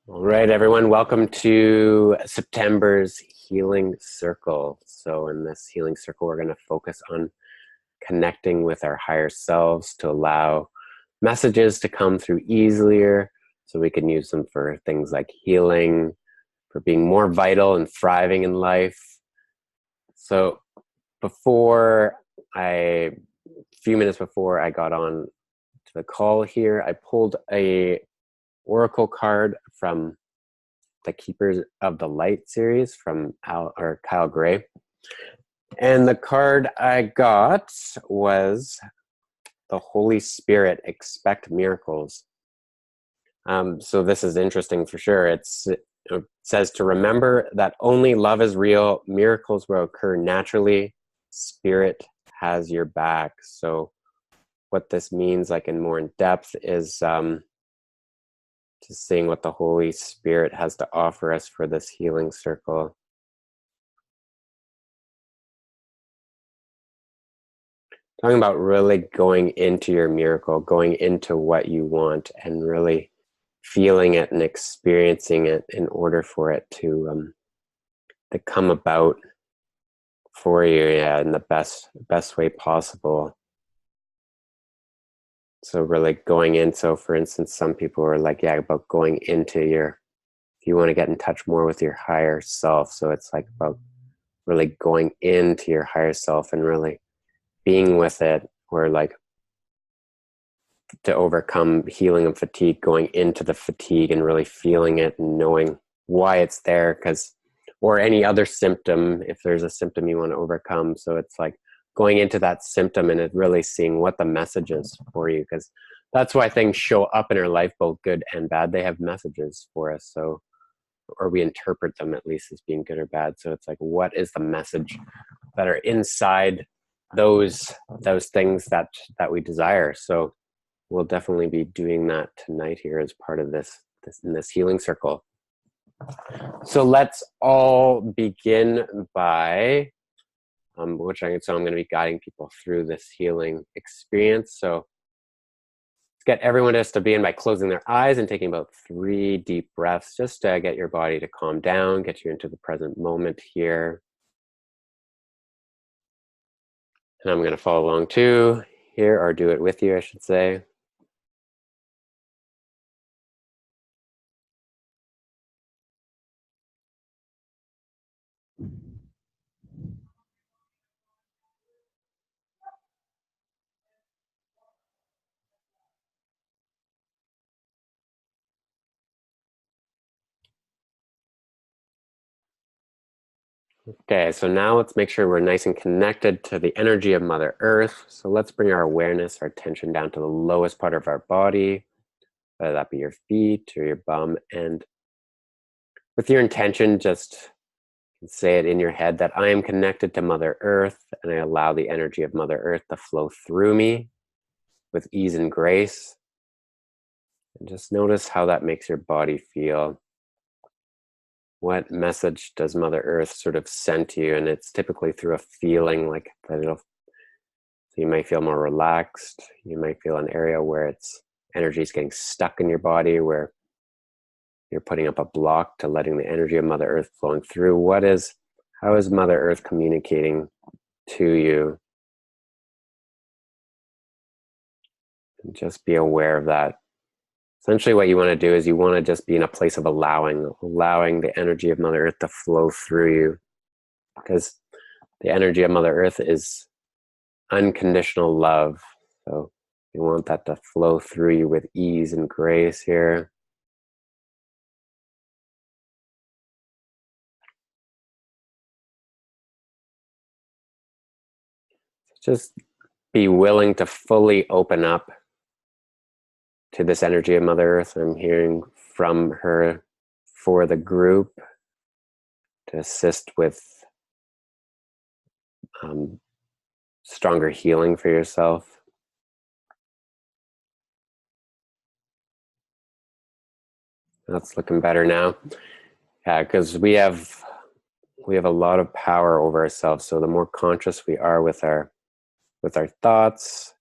All right, everyone, welcome to September's Healing Circle. So in this healing circle, we're going to focus on connecting with our higher selves to allow messages to come through easier so we can use them for things like healing, for being more vital and thriving in life. So a few minutes before I got on to the call here, I pulled a oracle card from the Keepers of the Light series from Kyle Gray. And the card I got was the Holy Spirit, Expect Miracles. So this is interesting for sure. It says to remember that only love is real. Miracles will occur naturally. Spirit has your back. So what this means, like in more in depth, is just seeing what the Holy Spirit has to offer us for this healing circle. Talking about really going into your miracle, going into what you want and really feeling it and experiencing it in order for it to come about for you, in the best way possible. So really going in. So for instance, some people are like, about going into if you want to get in touch more with your higher self. So it's like about really going into your higher self and really being with it, or like to overcome healing and fatigue, going into the fatigue and really feeling it and knowing why it's there, or any other symptom, if there's a symptom you want to overcome. So it's like going into that symptom and it really seeing what the message is for you, because that's why things show up in our life, both good and bad. They have messages for us. So, or we interpret them at least as being good or bad. So it's like, what is the message that are inside those things that we desire? So we'll definitely be doing that tonight here as part of this in this healing circle. So let's all begin by I'm going to be guiding people through this healing experience. So let's get everyone just to begin by closing their eyes and taking about 3 deep breaths, just to get your body to calm down, get you into the present moment here. And I'm going to follow along too here, or do it with you, I should say. Okay, so now let's make sure we're nice and connected to the energy of Mother Earth. So let's bring our awareness, our attention down to the lowest part of our body, whether that be your feet or your bum. And with your intention, just say it in your head that I am connected to Mother Earth, and I allow the energy of Mother Earth to flow through me with ease and grace. And just notice how that makes your body feel. What message does Mother Earth sort of send to you? And it's typically through a feeling like that. So you might feel more relaxed. You might feel an area where energy is getting stuck in your body, where you're putting up a block to letting the energy of Mother Earth flowing through. How is Mother Earth communicating to you? And just be aware of that. Essentially what you want to do is you want to just be in a place of allowing the energy of Mother Earth to flow through you, because the energy of Mother Earth is unconditional love. So you want that to flow through you with ease and grace here. Just be willing to fully open up to this energy of Mother Earth. I'm hearing from her for the group to assist with stronger healing for yourself. That's looking better now. Yeah, because we have a lot of power over ourselves. So the more conscious we are with our thoughts,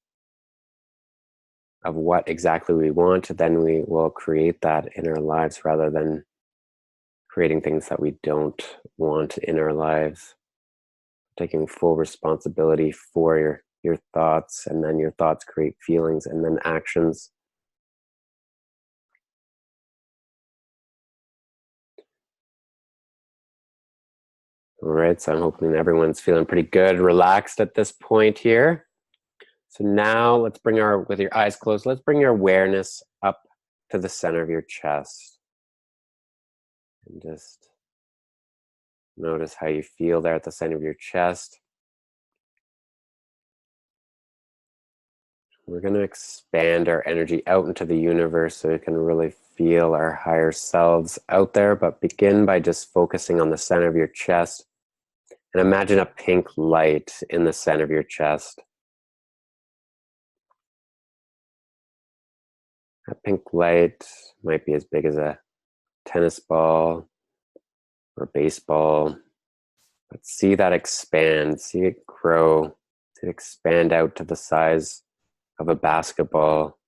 of what exactly we want, then we will create that in our lives rather than creating things that we don't want in our lives. Taking full responsibility for your thoughts, and then your thoughts create feelings and then actions. All right, so I'm hoping everyone's feeling pretty good, relaxed at this point here. So now let's bring with your eyes closed, let's bring your awareness up to the center of your chest. And just notice how you feel there at the center of your chest. We're going to expand our energy out into the universe so we can really feel our higher selves out there, but begin by just focusing on the center of your chest. And imagine a pink light in the center of your chest. That pink light might be as big as a tennis ball or baseball, but see that expand, see it grow, see it expand out to the size of a basketball.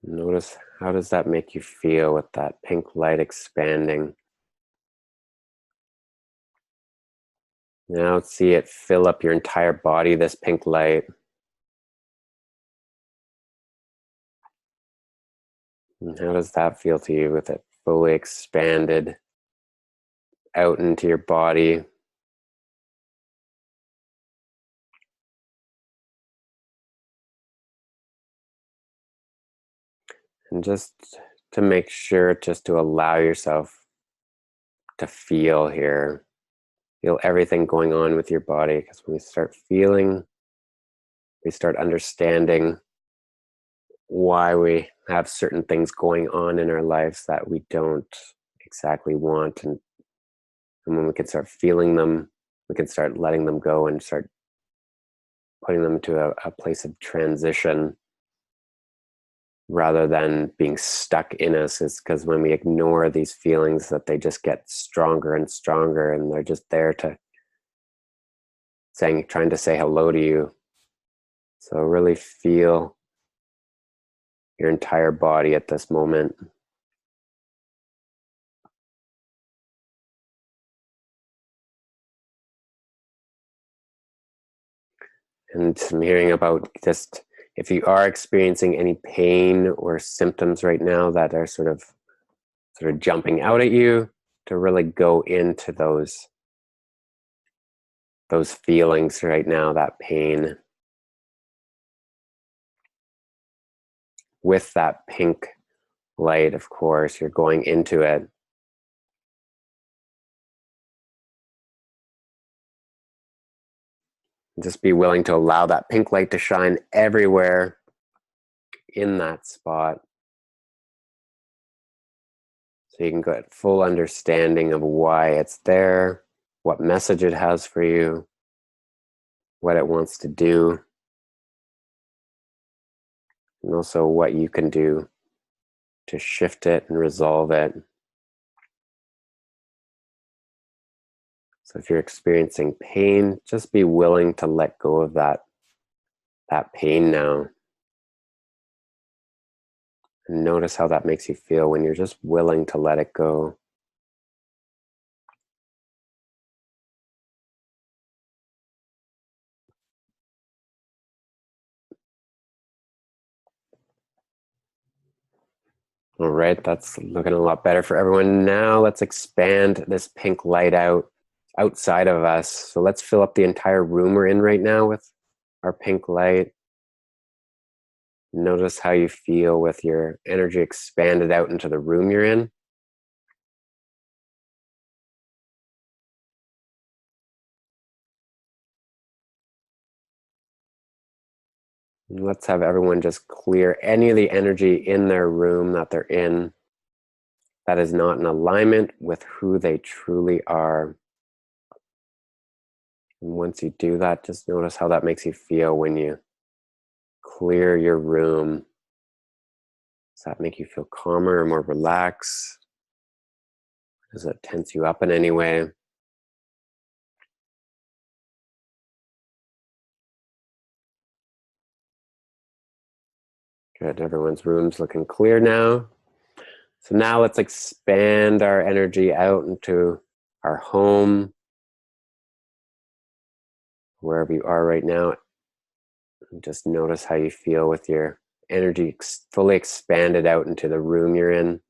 Notice, how does that make you feel with that pink light expanding? Now see it fill up your entire body, this pink light. And how does that feel to you with it fully expanded out into your body? And just to make sure, just to allow yourself to feel here, feel everything going on with your body. Because when we start feeling, we start understanding why we have certain things going on in our lives that we don't exactly want. And when we can start feeling them, we can start letting them go and start putting them to a place of transition rather than being stuck in us. Is because when we ignore these feelings, that they just get stronger and stronger, and they're just there to trying to say hello to you. So really feel your entire body at this moment. And I'm hearing about just if you are experiencing any pain or symptoms right now that are sort of jumping out at you, to really go into those feelings right now, that pain, with that pink light. Of course, you're going into it. Just be willing to allow that pink light to shine everywhere in that spot, so you can get full understanding of why it's there, what message it has for you, what it wants to do, and also what you can do to shift it and resolve it. So if you're experiencing pain, just be willing to let go of that pain now. And notice how that makes you feel when you're just willing to let it go. All right, that's looking a lot better for everyone. Now let's expand this pink light outside of us. So let's fill up the entire room we're in right now with our pink light. Notice how you feel with your energy expanded out into the room you're in. And let's have everyone just clear any of the energy in their room that they're in that is not in alignment with who they truly are. And once you do that, just notice how that makes you feel when you clear your room. Does that make you feel calmer or more relaxed? Does it tense you up in any way? Good. Everyone's room's looking clear now. So now let's expand our energy out into our home, wherever you are right now. And just notice how you feel with your energy fully expanded out into the room you're in.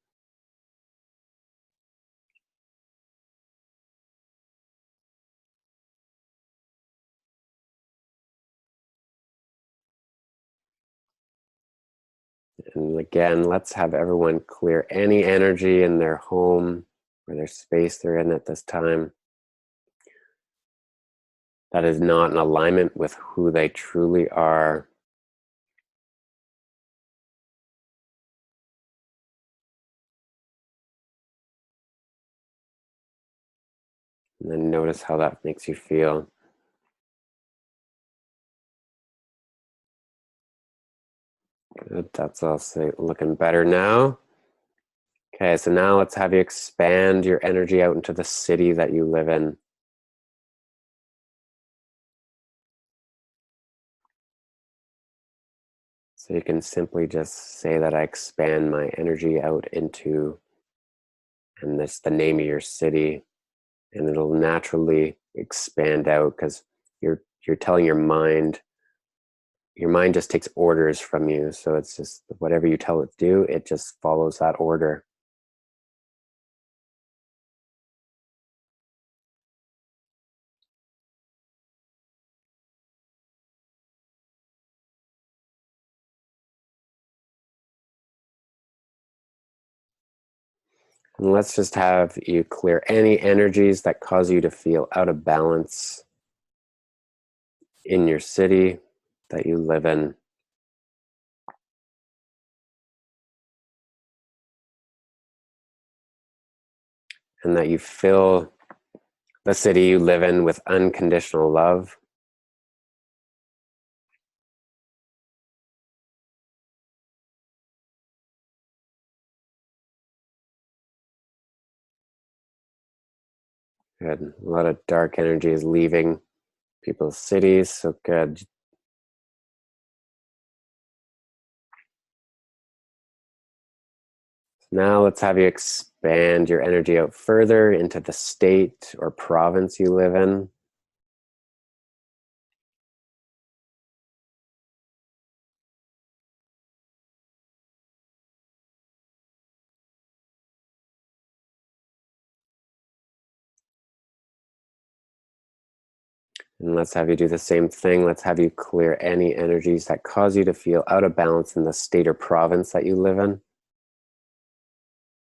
And again, let's have everyone clear any energy in their home or their space they're in at this time that is not in alignment with who they truly are. And then notice how that makes you feel. Good. That's also looking better now. Okay, so now let's have you expand your energy out into the city that you live in. So you can simply just say that I expand my energy out into, and that's the name of your city, and it'll naturally expand out because you're telling your mind just takes orders from you. So it's just whatever you tell it to do, it just follows that order. And let's just have you clear any energies that cause you to feel out of balance in your city that you live in. And that you fill the city you live in with unconditional love. Good. A lot of dark energy is leaving people's cities, so good. Now let's have you expand your energy out further into the state or province you live in. And let's have you do the same thing. Let's have you clear any energies that cause you to feel out of balance in the state or province that you live in.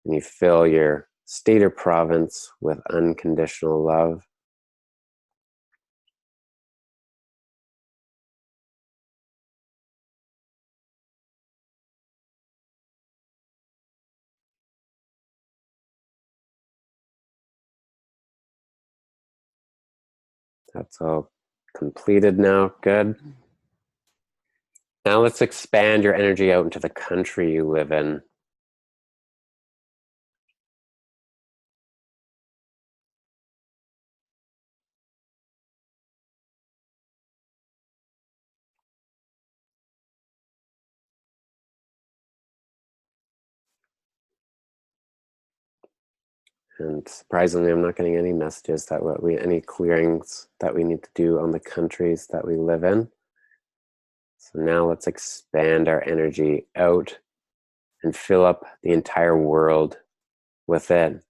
And you fill your state or province with unconditional love. That's all completed now. Good. Now let's expand your energy out into the country you live in. And surprisingly, I'm not getting any messages that any clearings that we need to do on the countries that we live in. So now let's expand our energy out and fill up the entire world with it.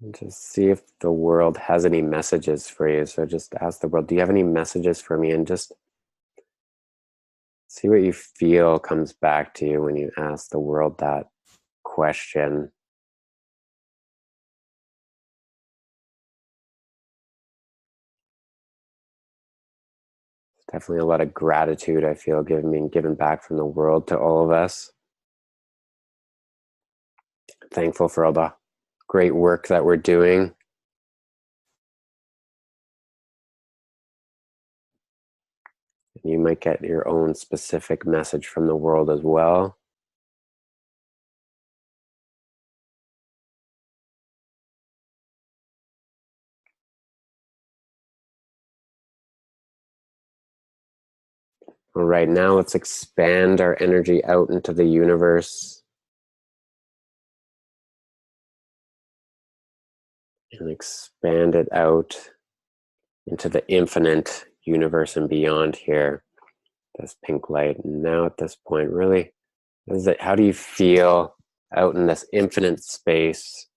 And just see if the world has any messages for you. So just ask the world, do you have any messages for me? And just see what you feel comes back to you when you ask the world that question. Definitely a lot of gratitude I feel being given back from the world to all of us. Thankful for all the great work that we're doing. You might get your own specific message from the world as well. All right, now let's expand our energy out into the universe and expand it out into the infinite universe and beyond here. This pink light. And now at this point, really, how do you feel out in this infinite space?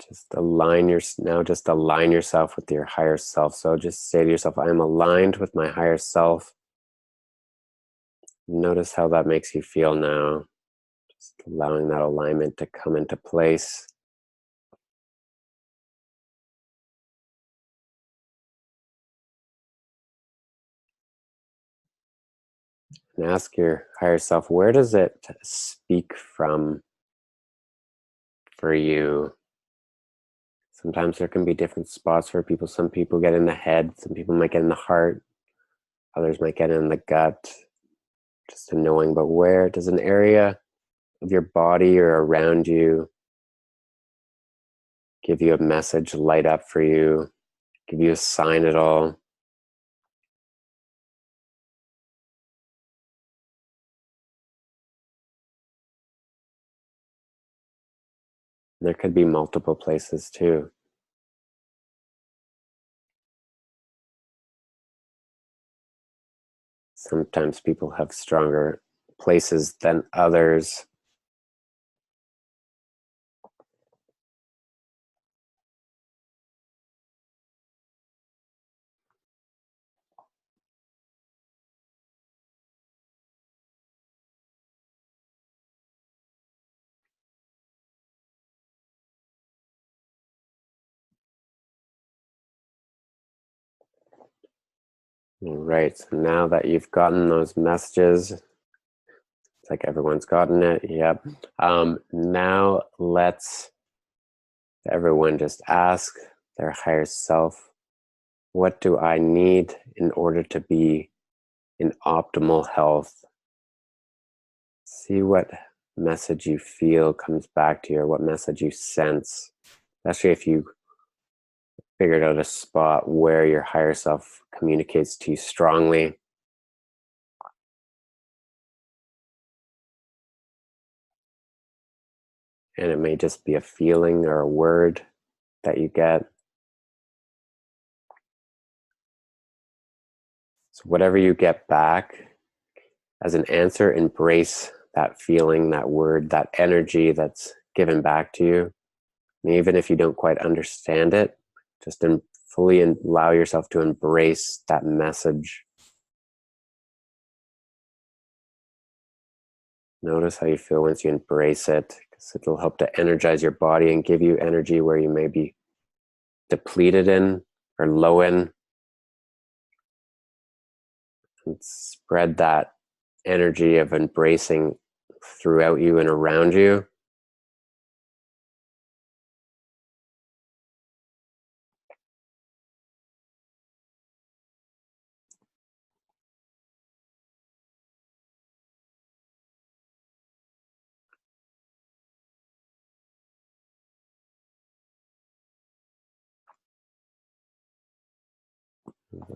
Just align yourself with your higher self. So just say to yourself, I am aligned with my higher self. Notice how that makes you feel now. Just allowing that alignment to come into place. And ask your higher self, where does it speak from for you? Sometimes there can be different spots for people. Some people get in the head, some people might get in the heart, others might get in the gut, just a knowing. But where does an area of your body or around you give you a message, light up for you, give you a sign at all? And there could be multiple places too. Sometimes people have stronger places than others. All right, so now that you've gotten those messages, it's like everyone's gotten it. Yep. Now let's everyone just ask their higher self, what do I need in order to be in optimal health? See what message you feel comes back to you, or what message you sense, especially if you figured out a spot where your higher self communicates to you strongly. And it may just be a feeling or a word that you get. So whatever you get back as an answer, embrace that feeling, that word, that energy that's given back to you. And even if you don't quite understand it, just fully allow yourself to embrace that message. Notice how you feel once you embrace it, because it'll help to energize your body and give you energy where you may be depleted in or low in. And spread that energy of embracing throughout you and around you.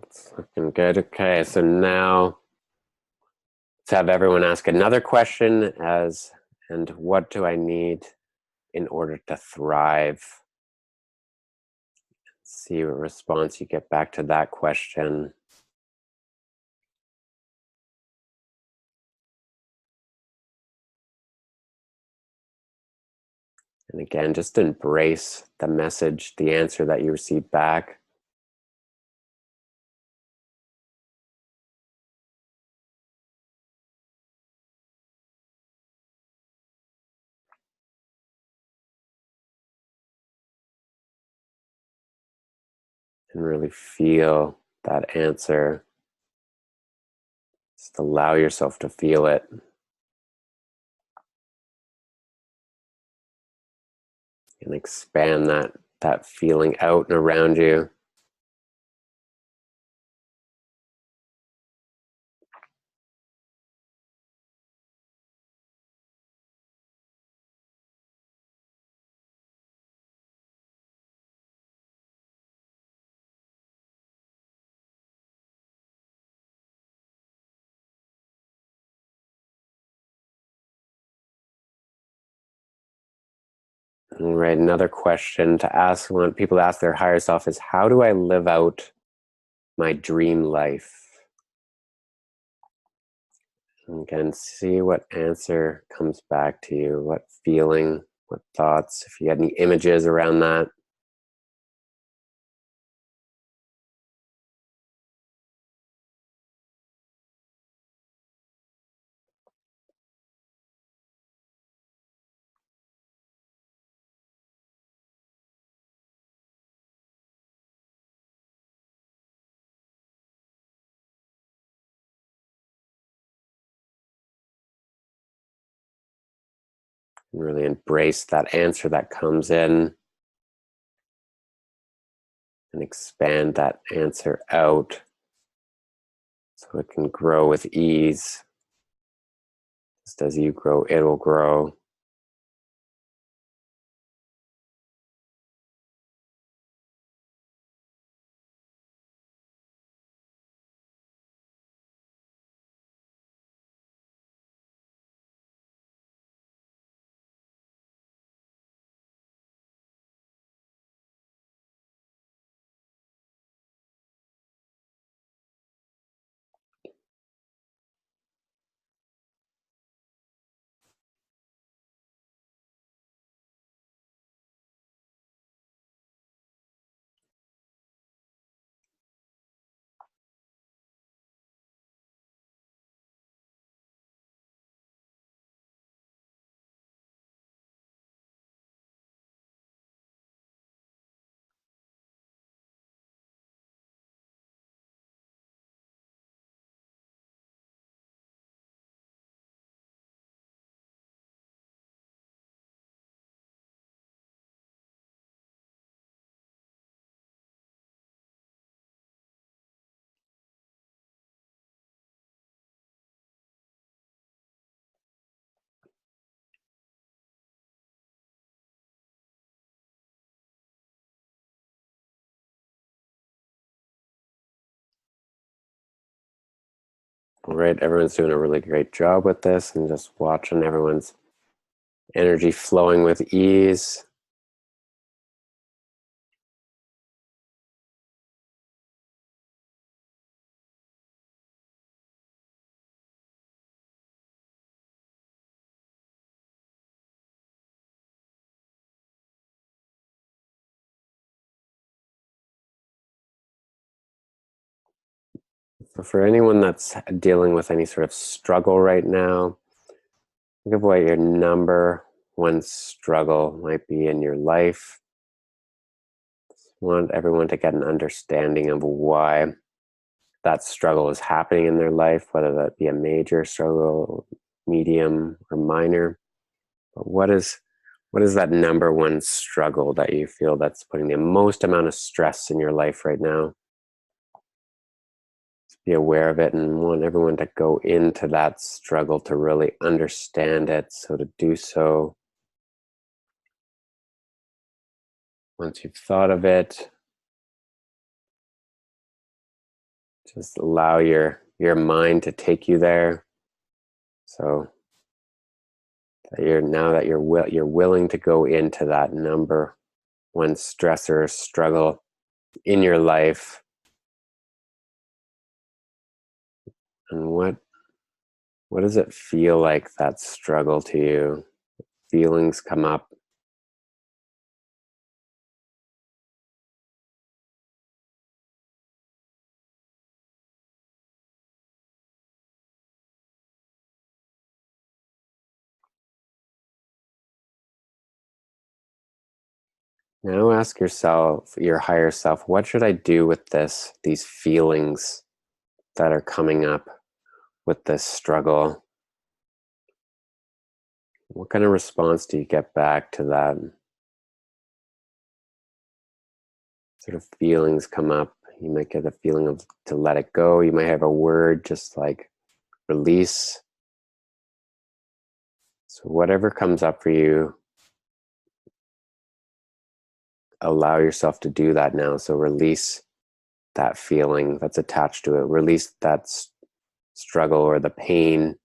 It's looking good. Okay, so now let's have everyone ask another question and what do I need in order to thrive? See what response you get back to that question. And again, just embrace the message, the answer that you receive back. And really feel that answer. Just allow yourself to feel it. and expand that feeling out and around you. All right, another question to ask when people ask their higher self is, how do I live out my dream life? And again, see what answer comes back to you, what feeling, what thoughts, if you had any images around that. And really embrace that answer that comes in and expand that answer out so it can grow with ease. Just as you grow, it will grow. All right, everyone's doing a really great job with this, and just watching everyone's energy flowing with ease. So for anyone that's dealing with any sort of struggle right now, think of what your number one struggle might be in your life. I want everyone to get an understanding of why that struggle is happening in their life, whether that be a major struggle, medium, or minor. But what is that number one struggle that you feel that's putting the most amount of stress in your life right now? Just be aware of it, and want everyone to go into that struggle to really understand it. So to do so, once you've thought of it, just allow your mind to take you there. So that you're willing to go into that number one stressor or struggle in your life, and what does it feel like, that struggle to you? Feelings come up. Now ask yourself, your higher self, what should I do with these feelings that are coming up with this struggle? What kind of response do you get back to that? sort of feelings come up. You might get a feeling of to let it go. You might have a word just like release. So whatever comes up for you, allow yourself to do that now. So release that feeling that's attached to it. Release that struggle or the pain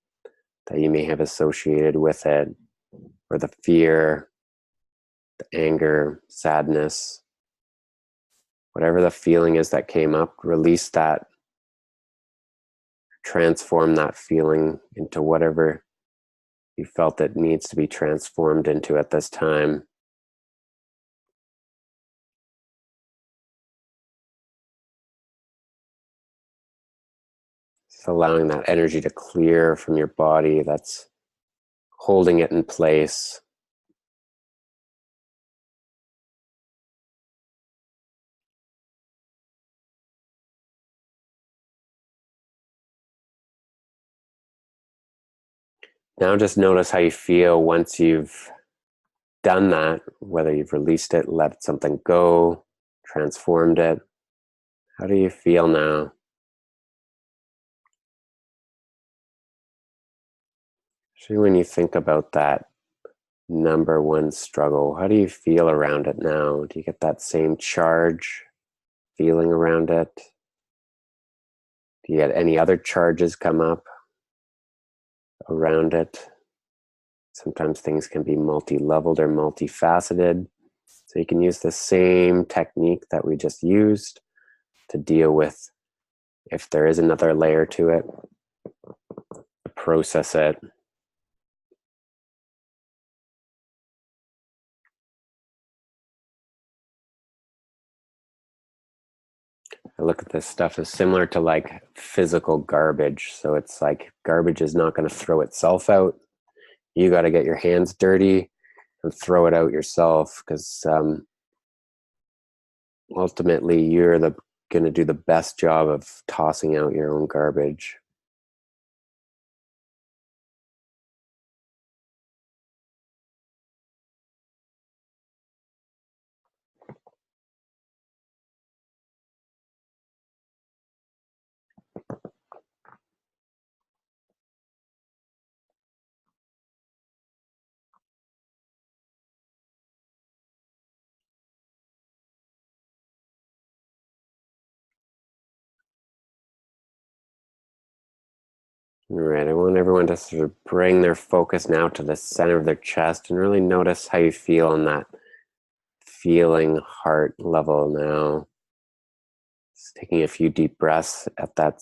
that you may have associated with it, or the fear, the anger, sadness, whatever the feeling is that came up, release that, transform that feeling into whatever you felt it needs to be transformed into at this time. Just allowing that energy to clear from your body that's holding it in place. Now just notice how you feel once you've done that, whether you've released it, let something go, transformed it. How do you feel now? Actually, when you think about that number one struggle, how do you feel around it now? Do you get that same charge feeling around it? Do you get any other charges come up around it? Sometimes things can be multi-leveled or multifaceted. So you can use the same technique that we just used to deal with if there is another layer to it, to process it. I look at this stuff as similar to like physical garbage. So it's like garbage is not going to throw itself out. You got to get your hands dirty and throw it out yourself, because ultimately you're going to do the best job of tossing out your own garbage. All right, I want everyone to sort of bring their focus now to the center of their chest and really notice how you feel on that feeling heart level now. Just taking a few deep breaths at that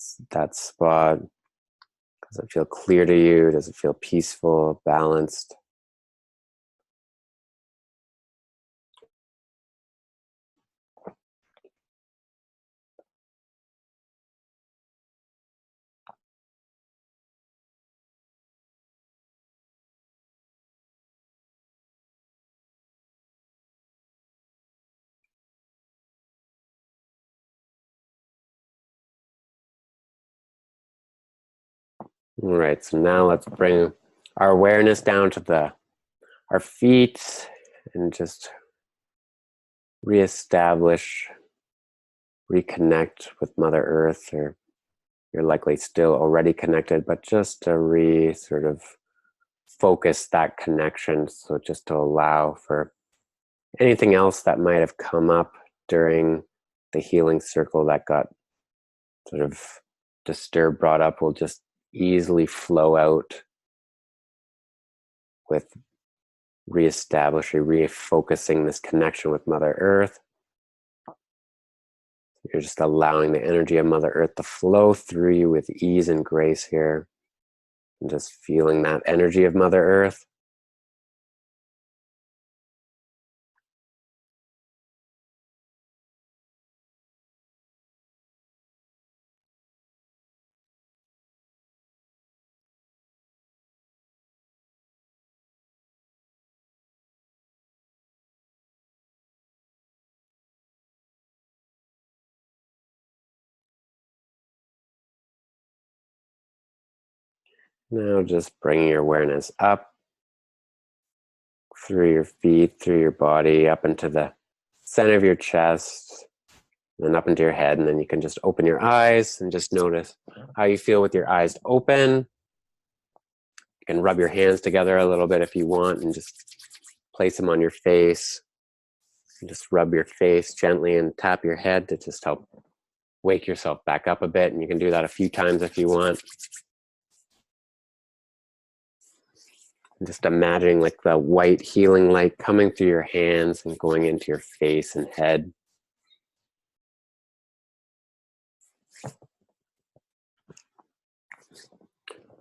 spot. Does it feel clear to you? Does it feel peaceful, balanced? All right, so now let's bring our awareness down to our feet and just reestablish, reconnect with Mother Earth, or you're likely still already connected, but just to sort of focus that connection. So just to allow for anything else that might have come up during the healing circle that got sort of disturbed, brought up, will just easily flow out with reestablishing, refocusing this connection with Mother Earth. You're just allowing the energy of Mother Earth to flow through you with ease and grace here. And just feeling that energy of Mother Earth. Now just bringing your awareness up through your feet, through your body, up into the center of your chest. then up into your head, and then you can just open your eyes and just notice how you feel with your eyes open. You can rub your hands together a little bit if you want and just place them on your face. And just rub your face gently and tap your head to just help wake yourself back up a bit. And you can do that a few times if you want. And just imagining like the white healing light coming through your hands and going into your face and head.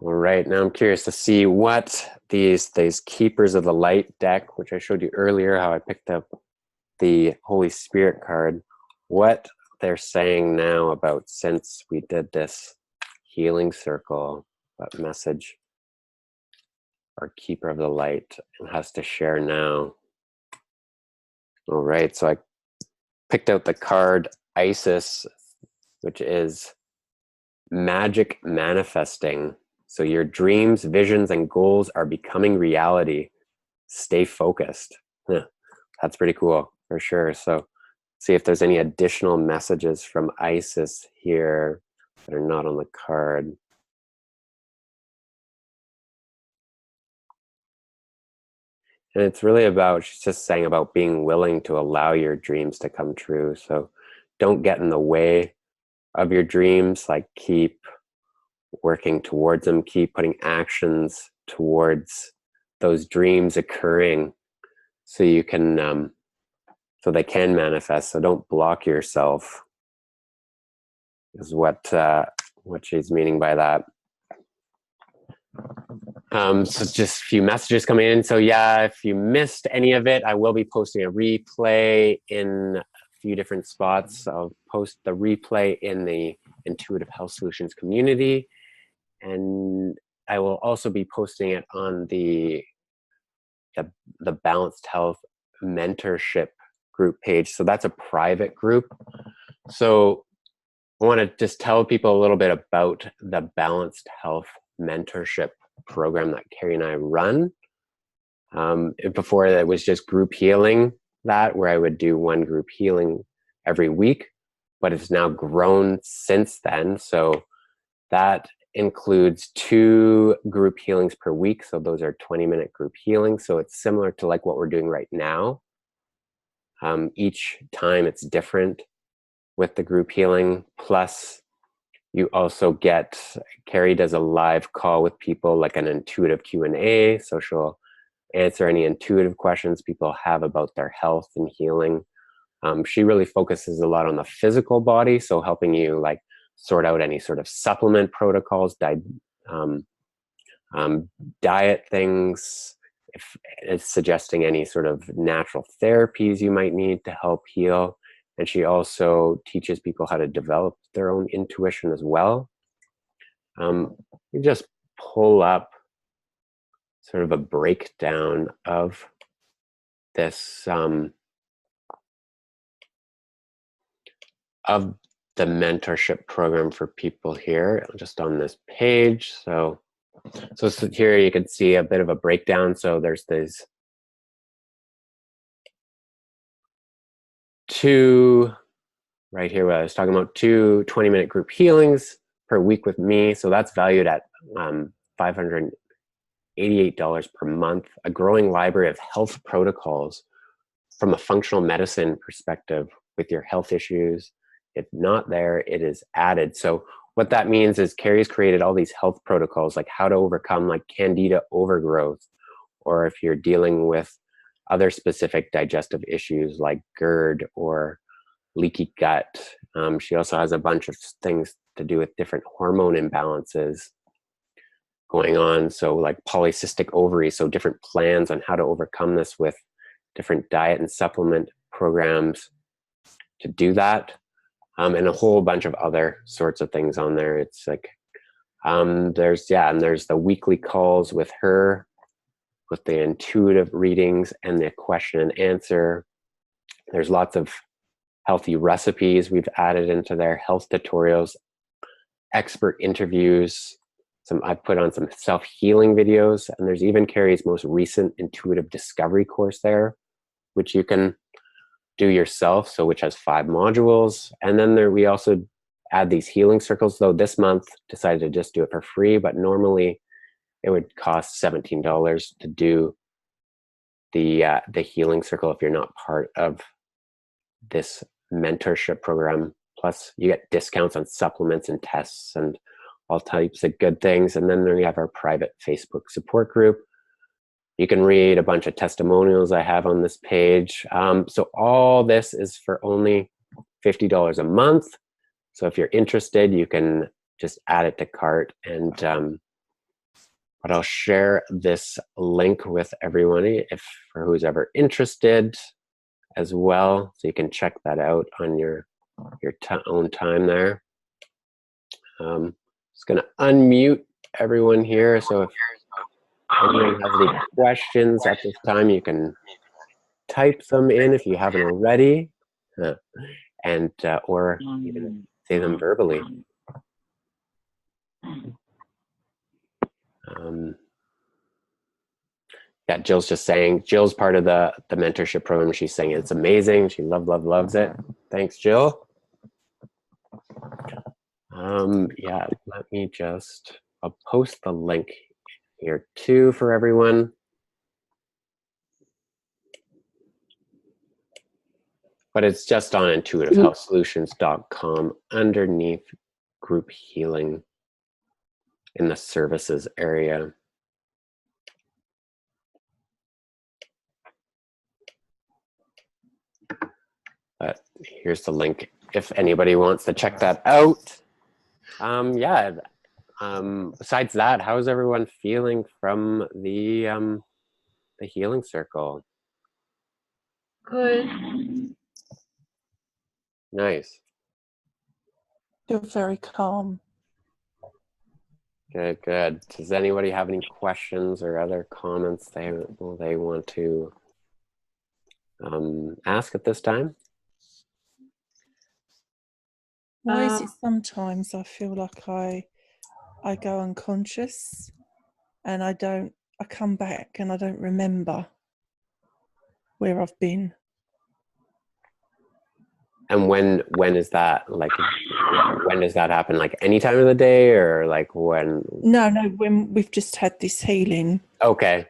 All right, now I'm curious to see what these Keepers of the Light deck, which I showed you earlier, how I picked up the Holy Spirit card, what they're saying now about since we did this healing circle, what message our Keeper of the Light has to share now. All right, so I picked out the card Isis, which is magic manifesting. So your dreams, visions, and goals are becoming reality. Stay focused. That's pretty cool for sure. So see if there's any additional messages from Isis here that are not on the card. And it's really about, she's just saying about being willing to allow your dreams to come true. So don't get in the way of your dreams, like keep working towards them, keep putting actions towards those dreams occurring so you can, so they can manifest. So don't block yourself is what she's meaning by that. So just a few messages coming in. So yeah, if you missed any of it, I will be posting a replay in a few different spots. I'll post the replay in the Intuitive Health Solutions community. And I will also be posting it on the Balanced Health Mentorship group page. So that's a private group. So I want to just tell people a little bit about the Balanced Health Mentorship program that Carrie and I run. Before that was just group healing, that where I would do one group healing every week, but it's now grown since then. So that includes 2 group healings per week. So those are 20-minute group healings. So it's similar to like what we're doing right now. Each time it's different with the group healing. Plus you also get, Carrie does a live call with people, like an intuitive Q&A. So she'll answer any intuitive questions people have about their health and healing. She really focuses a lot on the physical body. So helping you like sort out any sort of supplement protocols, diet things, if it's suggesting any sort of natural therapies you might need to help heal. And she also teaches people how to develop their own intuition as well. You just pull up sort of a breakdown of this, of the mentorship program for people here, just on this page. So here you can see a bit of a breakdown. So there's these 2, right here, what I was talking about, 2 20-minute group healings per week with me. So that's valued at $588 per month, a growing library of health protocols from a functional medicine perspective with your health issues. If not there, it is added. So what that means is Carrie's created all these health protocols, like how to overcome like candida overgrowth, or if you're dealing with other specific digestive issues like GERD or leaky gut. She also has a bunch of things to do with different hormone imbalances going on. So like polycystic ovaries, so different plans on how to overcome this with different diet and supplement programs to do that. And a whole bunch of other sorts of things on there. It's like, and there's the weekly calls with her, with the intuitive readings and the question and answer. There's lots of healthy recipes we've added into there, health tutorials, expert interviews. I've put on some self-healing videos, and there's even Carrie's most recent intuitive discovery course there, which you can do yourself, so which has 5 modules. And then we also add these healing circles, though this month decided to just do it for free, but normally it would cost $17 to do the healing circle if you're not part of this mentorship program. Plus you get discounts on supplements and tests and all types of good things. And then we have our private Facebook support group. You can read a bunch of testimonials I have on this page. So all this is for only $50 a month. So if you're interested, you can just add it to cart. And but I'll share this link with everyone for who's ever interested as well. So you can check that out on your own time there. Just gonna unmute everyone here. So if anyone has any questions at this time, you can type them in if you haven't already, and or even say them verbally. Yeah, Jill's just saying, Jill's part of the mentorship program. She's saying it's amazing. She loves it. Thanks, Jill. Yeah, let me I'll post the link here too for everyone. But it's just on intuitivehealthsolutions.com underneath group healing in the services area. But here's the link if anybody wants to check that out. Yeah. Besides that, how's everyone feeling from the healing circle? Good. Nice. You're very calm. Good. Does anybody have any questions or other comments they want to ask at this time? Why is it sometimes I feel like I go unconscious and I come back and I don't remember where I've been? And when is that, like, when does that happen? Like any time of the day, or like when? No, when we've just had this healing. Okay.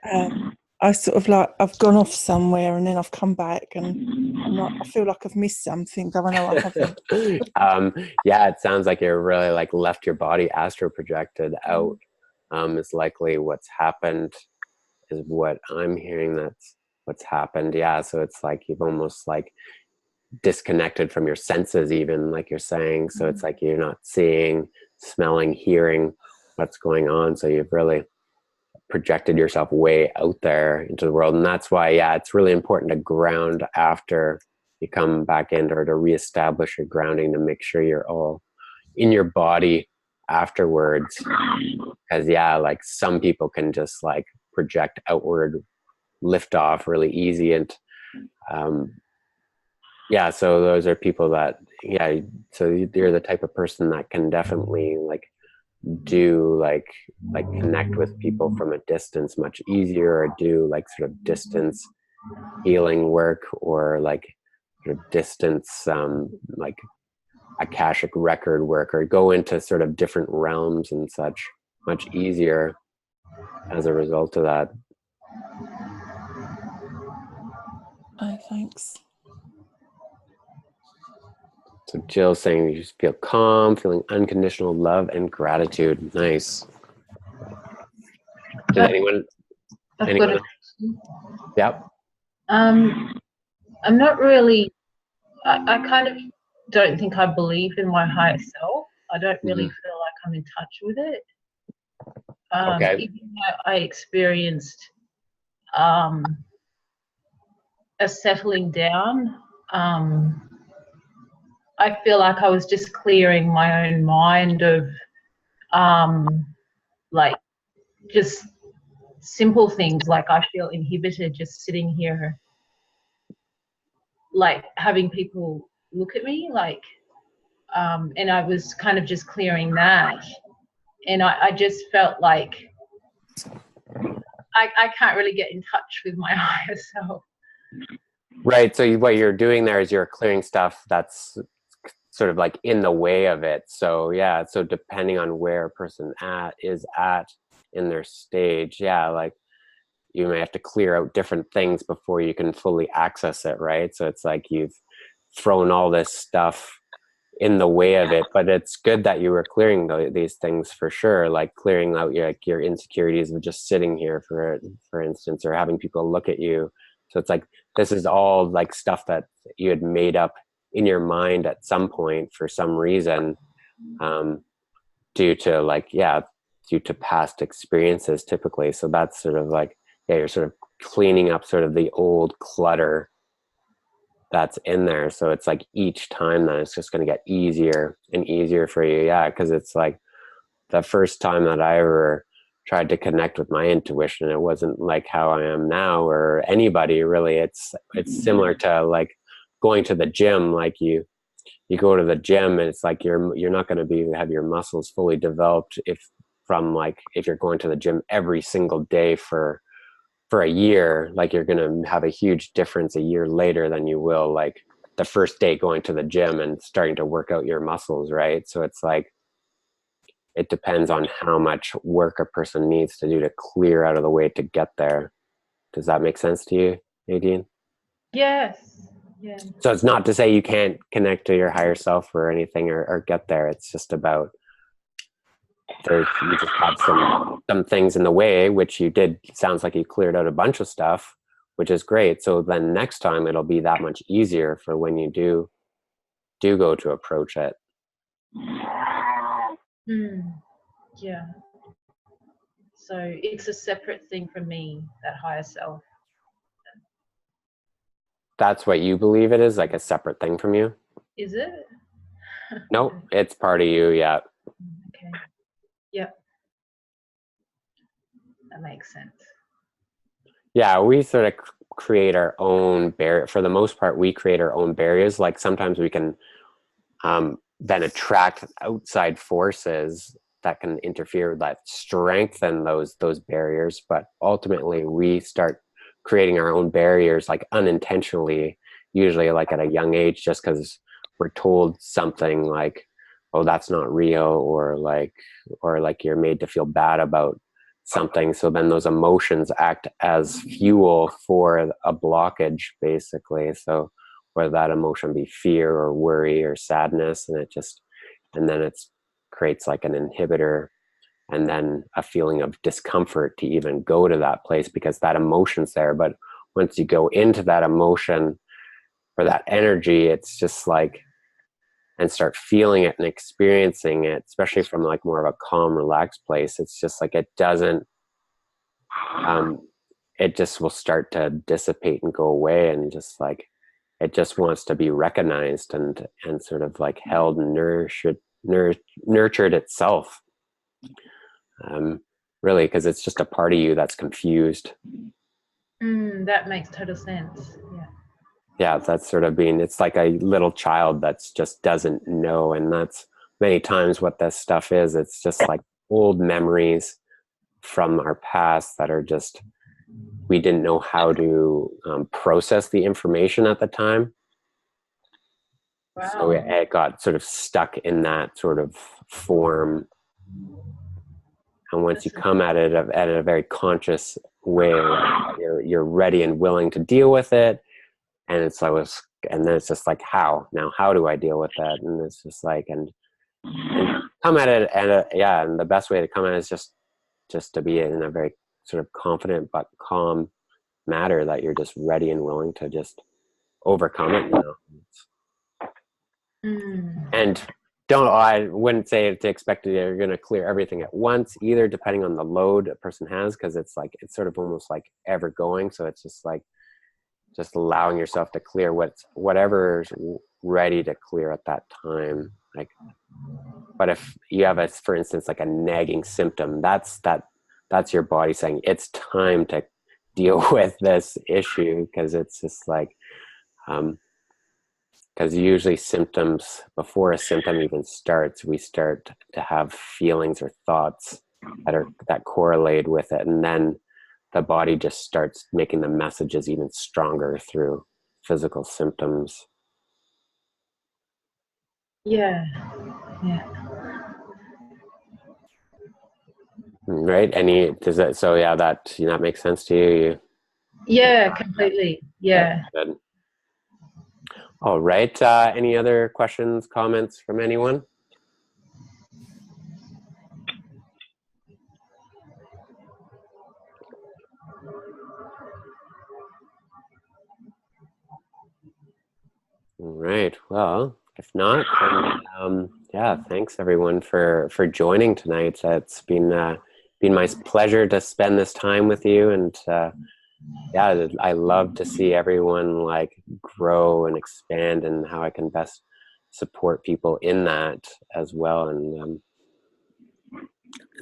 I sort of like, I've gone off somewhere and then I've come back and I feel like I've missed something, though I know I haven't. Yeah, it sounds like you're really like left your body, astral projected out. Is likely what's happened, is what I'm hearing. That's what's happened. Yeah, so it's like you've almost like disconnected from your senses, even like you're saying. So it's like you're not seeing, smelling, hearing what's going on. So you've really projected yourself way out there into the world. And that's why, yeah, it's really important to ground after you come back in, or to reestablish your grounding, to make sure you're all in your body afterwards. Because yeah, like some people can just like project outward, lift off really easy. And yeah, so those are people that, yeah, so you're the type of person that can definitely like do like connect with people from a distance much easier, or do like sort of distance healing work, or like sort of distance like akashic record work, or go into sort of different realms and such much easier as a result of that. Oh, thanks. So Jill's saying you just feel calm, feeling unconditional love and gratitude. Nice. Did anyone? Got a question. Yep. I'm not really, I kind of don't think I believe in my higher self. I don't really feel like I'm in touch with it. Okay. Even though I experienced a settling down, I feel like I was just clearing my own mind of like just simple things. Like I feel inhibited just sitting here, like having people look at me, like and I was kind of just clearing that, and I just felt like I can't really get in touch with my higher self. Right. So what you're doing there is you're clearing stuff that's sort of like in the way of it. So yeah. So depending on where a person is at in their stage, yeah, like you may have to clear out different things before you can fully access it. Right. So it's like you've thrown all this stuff in the way of it, but it's good that you were clearing these things for sure, like clearing out your insecurities of just sitting here for instance, or having people look at you. So it's like this is all like stuff that you had made up in your mind at some point for some reason, um, due to like due to past experiences typically. So that's sort of like, yeah, you're sort of cleaning up sort of the old clutter that's in there. So it's like each time that it's just going to get easier and easier for you. Yeah. Cause it's like the first time that I ever tried to connect with my intuition, it wasn't like how I am now or anybody really. It's similar to like going to the gym. Like you go to the gym and it's like you're not going to have your muscles fully developed if you're going to the gym every single day for a year. Like you're going to have a huge difference a year later than you will like the first day going to the gym and starting to work out your muscles, right? So it's like it depends on how much work a person needs to do to clear out of the way to get there. Does that make sense to you, Nadine? Yes. Yeah. So it's not to say you can't connect to your higher self or anything, or get there. It's just about you just have some things in the way, which you did. Sounds like you cleared out a bunch of stuff, which is great. So then next time it'll be that much easier for when you do go to approach it. Yeah. So it's a separate thing from me, that higher self. That's what you believe it is, like a separate thing from you? Is it? Nope, it's part of you. Yeah. Okay. Yep. That makes sense. Yeah, we sort of create our own barrier. For the most part, we create our own barriers. Like sometimes we can then attract outside forces that can interfere, that strengthen those barriers. But ultimately, we start creating our own barriers, like unintentionally, usually like at a young age, just because we're told something like, "Oh, that's not real," or like you're made to feel bad about something. So then those emotions act as fuel for a blockage, basically. So whether that emotion be fear or worry or sadness, and then it creates like an inhibitor and then a feeling of discomfort to even go to that place because that emotion's there. But once you go into that emotion or that energy, it's just like, and start feeling it and experiencing it, especially from like more of a calm, relaxed place, it's just like it doesn't it just will start to dissipate and go away, and just like it just wants to be recognized and sort of like held and nurtured itself, really, because it's just a part of you that's confused. That makes total sense. Yeah, that's sort of it's like a little child that's just doesn't know. And that's many times what this stuff is. It's just like old memories from our past that are just, we didn't know how to process the information at the time. Wow. So it got sort of stuck in that sort of form. And once you come at it at a very conscious way, you're ready and willing to deal with it. And it's like, and then it's just like, how do I deal with that? And it's just like, and come at it, and and the best way to come at it is just to be in a very sort of confident but calm matter that you're just ready and willing to just overcome it now. And I wouldn't say to expect that you're going to clear everything at once either, depending on the load a person has, because it's like it's sort of almost like ever going. So it's just like just allowing yourself to clear whatever's ready to clear at that time. Like, but if you have for instance, like a nagging symptom, that's your body saying it's time to deal with this issue, because it's just like, because usually symptoms, before a symptom even starts, we start to have feelings or thoughts that correlate with it, and then the body just starts making the messages even stronger through physical symptoms. Yeah. Right? Does that, so yeah, that makes sense to you? Yeah, completely. Yeah. Good. All right. Any other questions, comments from anyone? All right. Well, if not, then, yeah, thanks everyone for joining tonight. It's been my pleasure to spend this time with you, and yeah, I love to see everyone like grow and expand, and how I can best support people in that as well, and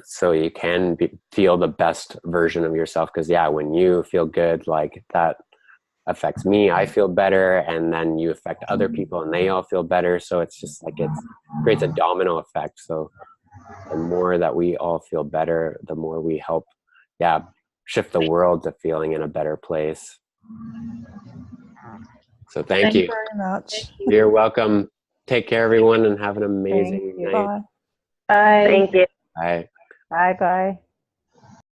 so you can feel the best version of yourself. Because yeah, when you feel good, like that affects me, I feel better, and then you affect other people and they all feel better. So it's just like it creates a domino effect. So the more that we all feel better, the more we help shift the world to feeling in a better place. So thank you very much. You're welcome. Take care everyone, and have an amazing night. Bye. Bye. Thank you. Bye. Bye.